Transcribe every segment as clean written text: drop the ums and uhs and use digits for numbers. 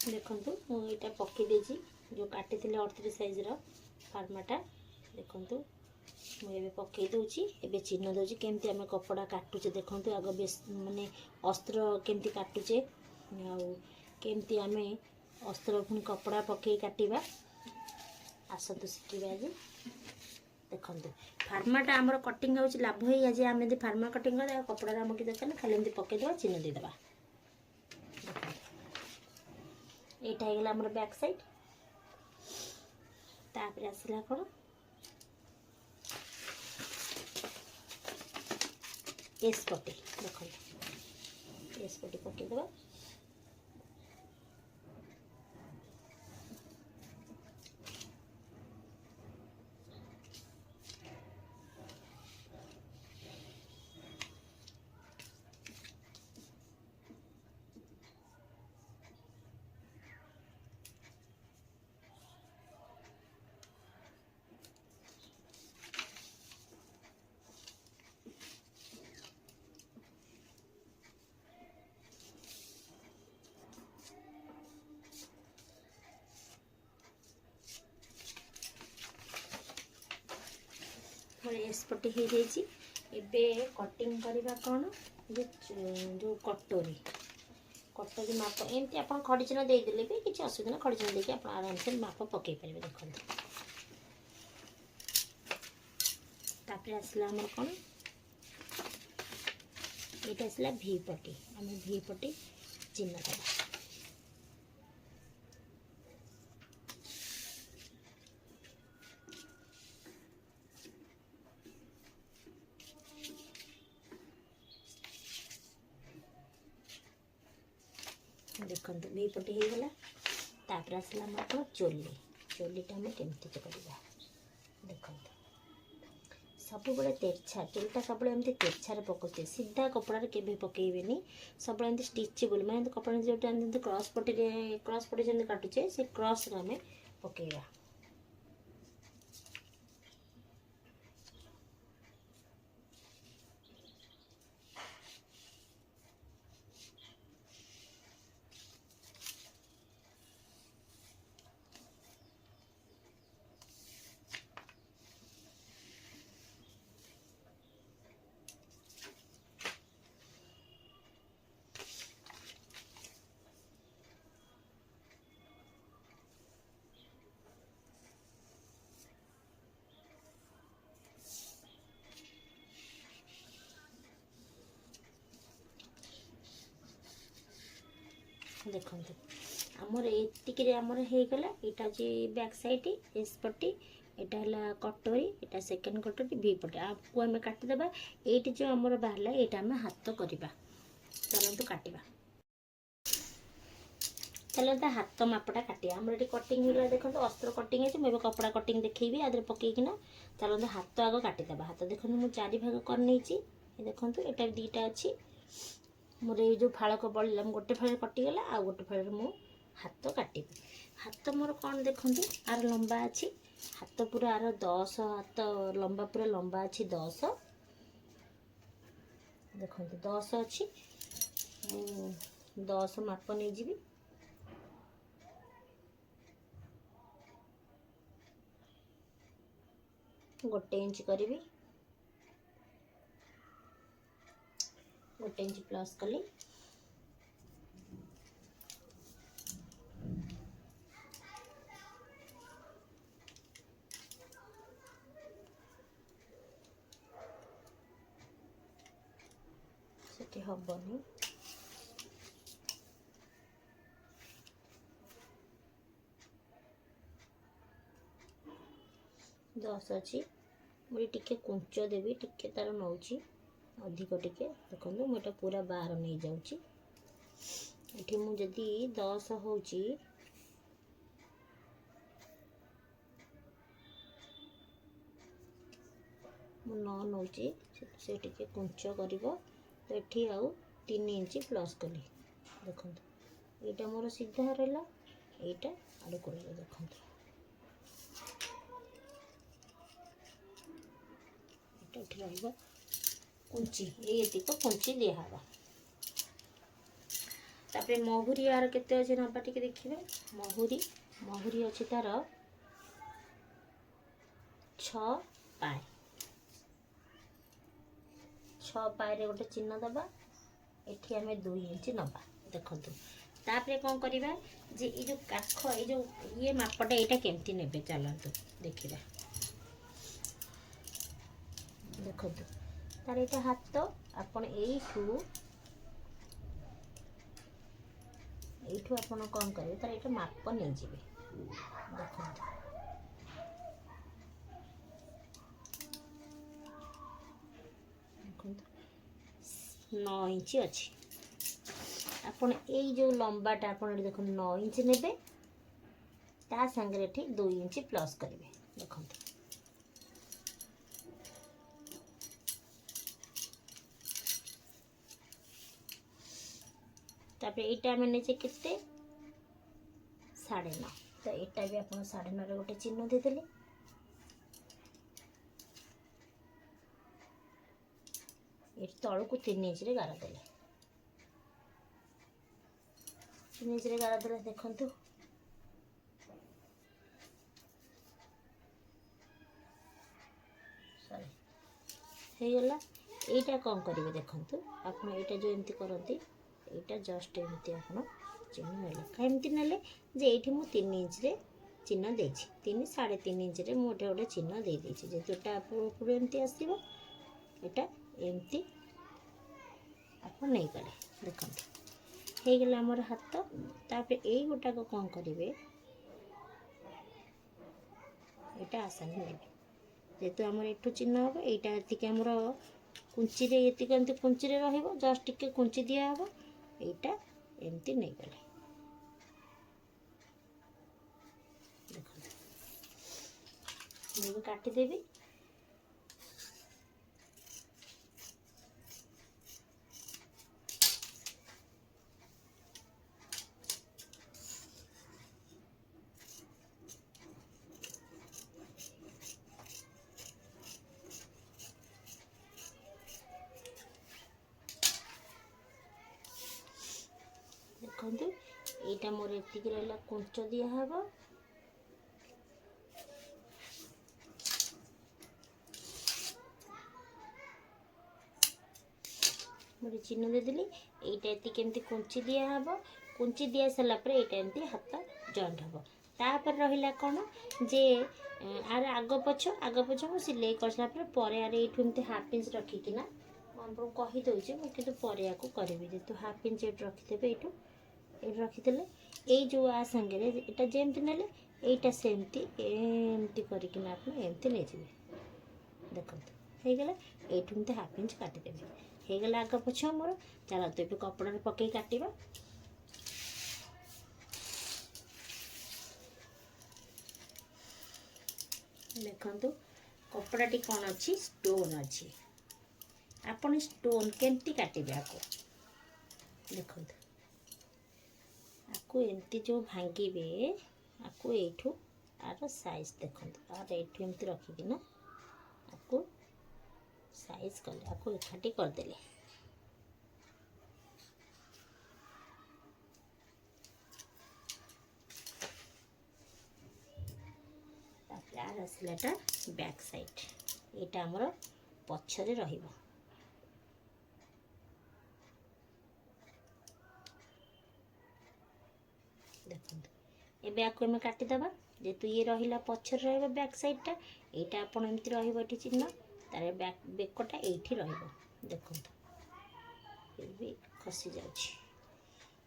देखो मुझे पकई देजी जो काटी 38 साइजर फार्माटा देखो मुझे पकई दूची एवं चिन्ह दूची केमती आम कपड़ा काटुचे देखो आग बेस माने अस्त्र केमती काटुचे आमती आम अस्त्र पुणी कपड़ा पकई काटिबा आसतु शिखा आज देखो फार्माटा आमर कटिंग हो लाभ ही आज आम यदि फार्मा कटिंग कर कपड़ा आम कि दरकार खाली एमती पकईदेवा चिन्ह देदेबा एटा हो गला आमर बैक साइड तापर आसला कौन एस पटे देखो एस पटे पकईदेवा एसपटी हो जाए कटिंग करवा कौन जो कटोरी कटोरी माप एमती आप खड़ी चिन्ह देदेले भी किसी असुविधा ना खड़ी चिन्ह देके आप आराम से माप पकई पारे देखो तापर आसला आमर कौन ये आसला भी पटी आम भी पटी चिन्ह देवा देखो भी पटे हो गला तापर आसला मात्र चोली चोलीटा आम केमती करवा देखो सब बड़े तेरछा चोलीटा सब एमती तेरछार पकाते सीधा कपड़ा के पकईबेनी सब एमती स्टिचेबल मैं कपड़ा जो क्रॉस पटी जमी काटुचे से क्रॉस आम पकईबा देखो आमर एतिक आमर हो गला यहाँ हूँ बैक साइड एस पटी यहाँ है कटोरी यहाँ सेकेंड कटोरी भी पटे आपको आम काटिदेबा ये जो आमर बाहर यहाँ आम हाथ करवा चलते काटा चलते हाथ मापटा काटिया आम ये कटिंग होगा देखो अस्त्र कटिंग है मुझे कपड़ा कटिंग देखी आदि पकईकिना चलते हाथ आग काटिदेबा हाथ देखो मुझे 4 भाग कर नहीं देखो यहाँ 2टा अच्छी मोर ये जो फाड़क बड़ा गोटे फाड़ कटिगला आ गोटे फाड़ मु हाथ काटि हाथ मोर कौन देखो आर लंबा अच्छी हाथ पूरा आर 10 हाथ लंबा पूरा लंबा अच्छी 10 देखो 10 अच्छी 10 माप नहीं जी गोटे इंच करी 1 इंच प्लस कली सेठी हबनी 10 अच्छी मुझे टिके कुंच देवी टिके तार नौची अधिक टिके देखो मुझे पूरा बाहर नहीं जाऊँगी ये मुझे 10 हो नौची से टिके कुंच कर तो ये आउ 3 इंच प्लस कली देखो यहाँ मोर सीधा रहा यहाँ आड़ को देखो कुंची ये कुंची दिहब तापर महुरी यार केते अच्छे नबा टिके देखिए महुरी महुरी अच्छे तार 6 पाए 6 पाए रे गोटे चिन्ह दबा एठी आमे 2 इंच नबा देखंतु तापर कौन करवा जे ये जो काख ये जो ये मापटा यहाँ केमती ने चलतु देखा देखो तार ये हाथ आपन यू आपन कौन करेंगे तार ये माप नहीं जाए देखो देखो 9 इंच अच्छी आपन यही जो लंबाटा आपन देखो 9 इंच नेबे ता संगे ठीक 2 इंच प्लस करेंगे देखो तापर यहाँ मैंने केते 9.5 तो यहाँ भी आप 9.5 गोटे चिन्ह देदेले ये तलू को 3 इंच रे गार देले 3 इंच रे गार देले देखंतु सॉरी हे गला एटा कौन करेंगे देखंतु आप एटा जो एमती करती एटा जस्ट एमती आप चिन्ह नेले कमती नेले जे ये मुझे 3 इंच रे चिन्ह देछि 3 3.5 इंच रे मुझे गोटे चिन्ह दे देछि जेतुटा ऊपर एमती आसीबो एटा एमती आप नहीं गले देखंतु हे गला हमर हाथ तापर एई गोटा को कौन करेंगे एटा आसान नेबे जेतु हमर एठु चिन्ह हो एटा एतिके हमर कुंची रे एतिके एमती कुंची रे रहइबो जस्ट टिके कुंची दिया हो एटा एमती नहीं गले देखो मैं काटी देबी देखो यहाँ मोर एतिक रहा कुंच दिहब मुझे चिन्ह देदेली यहाँ एतिक एमती कुंची दिहब कुंची दि सारापर यहाँ एमती हाथ जॉइंट हम तापर रहा कौन जे आर आग पछ मुझे सिलाई कर सारापर पर यार ये हाफ इंच रखिकिना आपको कहीदे मुझे पर को करी जेहतु हाफ इंच रखिदे ये रखीदे ये जो आ सांगे यहाँ जमती ना यहाँ सेमती एमती करना आप एमती नहीं जाए देखो होगला ये हाफ इंच काटिदेवी होगला आग पछ मोर चलते ये कपड़ा पकई काटिबा देखंतु कपड़ाटी कौन अच्छी स्टोन अच्छी आपन स्टोन केमती काटिबे आको देखंतु आको एमती जो भांगे आपको यू आर साइज देखो आर ये एमती रखिकिना आपको साइज कले आपको एकाठी करदेले आर आसलाटा बैक साइड यहाँ आमर पछरे रहिबो देखो एबे आपको हमें काटिदेबा जेतु ये रहिला पछर रहिबो बैक साइडटा एटा आपण एमती रहिबो एठी चिन्ह तारे बैक बेकटा एठी रहिबो देखो ये खसी जाउछि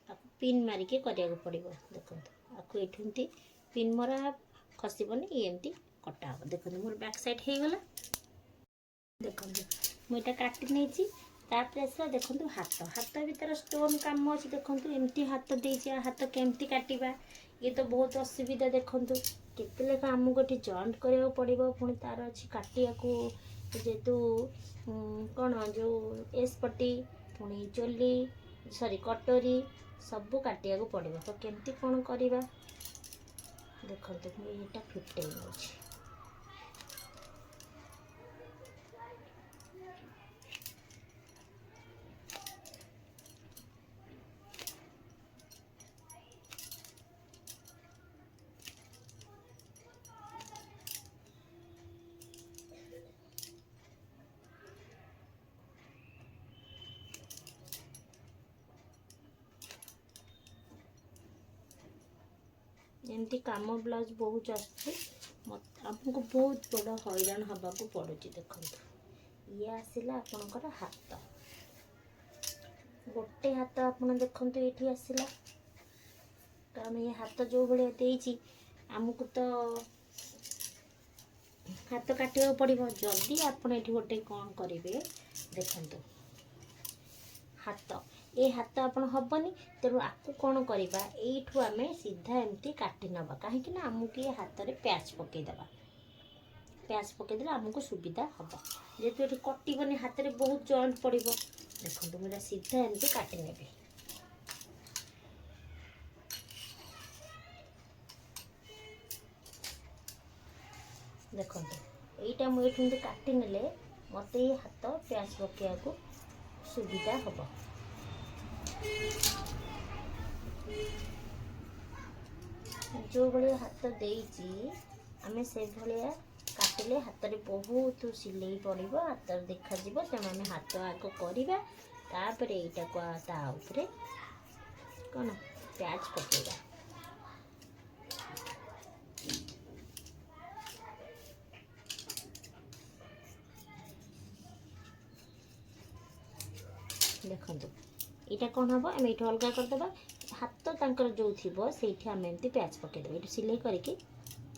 आपको पिन मारिके करिया को पड़िबो देखो आपको एठुंती पिन मरा खसीबनी एमती कटा हो देखो मोर बैक साइड हे गला देखो मुझे काटी नहीं तापर आसला देखो हाथ हाथ भीतर स्टोन काम अच्छे देखो एमती हाथ देती हाथ केमती काटिबा ये तो बहुत असुविधा देखो केते लेखा आमको ये जॉइंट करा पड़ो पुणी तार अच्छी काटिया को जेहेतु कौन जो एस पट्टी पुणी चोली सॉरी कटोरी सबू काटिया को पड़ो तो केमती कौन करवा देखो यहाँ 15 अच्छी एमती काम ब्लाउज बहुत आमको बहुत बड़ हैरान हवा को पड़ुची। देखो ये आसला आपणकर हाथ गोटे हाथ आपन देखु ये आसला कारण ये हाथ जो भाया देती आमको तो हाथ काटा पड़ो जदि आप गोटे कौन करेंगे देखो हाथ ये हाथ आप हेनी तेणु आपको कौन करवा यू आम सीधा एमती काटी नवा कहीं आमको ये हाथ में प्याच पकईदेवा प्याच पकईदे आमको सुविधा हम जेहेतु ये कटनी हाथ में बहुत जॉइंट पड़ो देखो मुझे सीधा एमती काटी ने देखो यहीटा मुझे काटी नेले मत ये हाथ प्याच पकड़ा को सुविधा हम जो भाया हाथ देती आम से भाया काटिले हाथ में बहुत सिले पड़ो हाथ देखा तेणु आम हाथ आग करवा तापर यहाँ कौन प्याच पकेगा देखो यहाँ कौन हम आम ये अलग करदे हाथ तर जो थी से आम एमती प्याच पकईदे ये सिलाई करके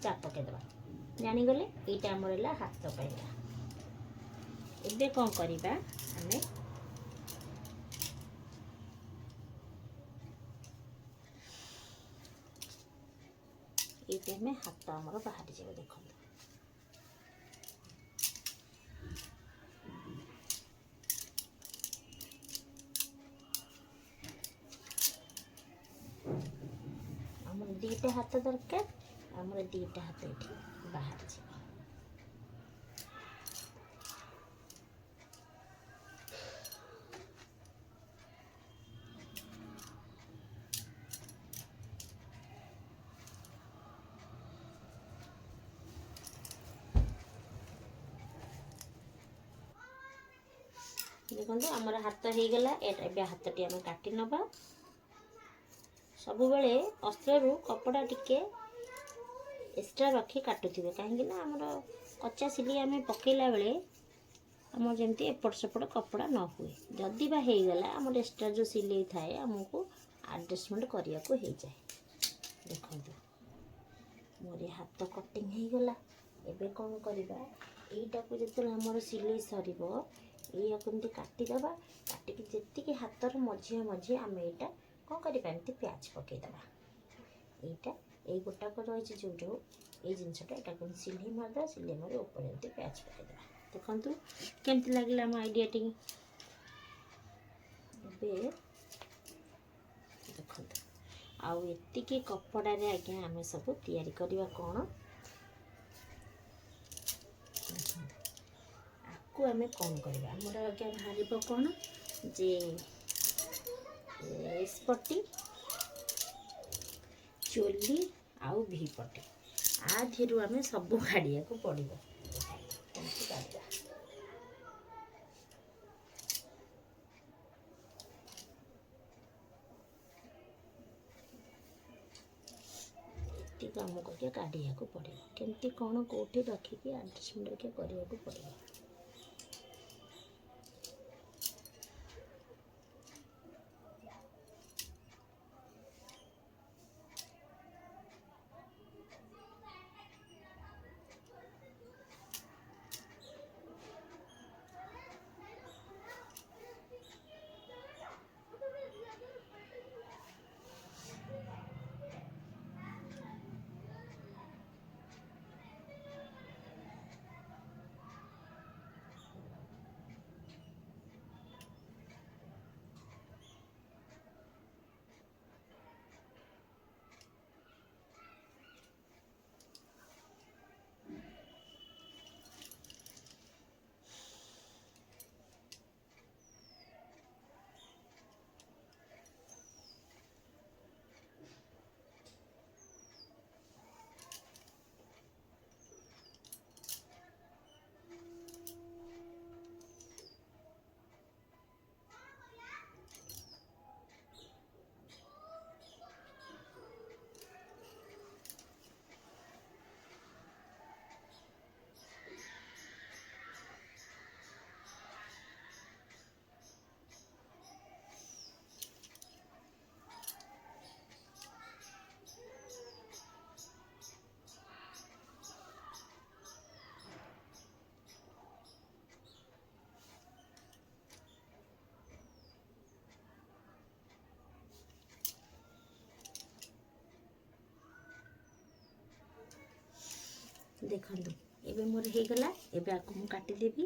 चाप पकईदे जानीगले यहाँ आमर है हाथ पाइला एबे कौन करवा आम ये आम हाथ आमर बाहरी जाए देखो आमर दीटा हाथ दरकार आमर दीटा हाथ ये बाहर जाए देखो आमर हाथ हो गला ए हाथ टी आम काटी नवा सब बेले अस्त्र कपड़ा टिके एक्सट्रा रखी काटुवे कहीं आमर कच्चा सिलाई आम पकईला बेले आम जमी एपट सेपट कपड़ा न हुए जदि बा हो गला आम एक्सट्रा जो सिलाई थाए आमको एडजस्टमेंट करने को हो जाए देखो मोर हाथ कटिंग हो गला एबे कौन करवा यहीटा को जो आमर सिलाई सर या कमी काटिदेवा काटिकी जी हाथर मझे मझे आम यहाँ कौन करवा एमती प्याच पकईदेवा यहाँ ये गोटाक रही जो जो ये जिनसटा यहाँ सिलाई मारदा सिलाई मारे ऊपर एमती प्याच पकईदेवा देखु केमती लगे आम आइडिया टी देखो आउ एतिकी कपड़ा रे आज्ञा आम सब तैयारी करवा कौन आपको आम कौन करवा आमर आज्ञा बाहर कौन जे एसपट्टी चोली आउ भी पट्टी आ धीरू आम सब काढ़िया को पड़ो काम करके काढ़िया को पड़ो केमती कौन कौटी रखिकी एडजस्टमेंट करने को पड़ो। ଦେଖନ୍ତୁ ଏବେ ମୋର ହେଇଗଲା। ଏବେ ଆକୁ ମୁଁ କାଟିଦେବି।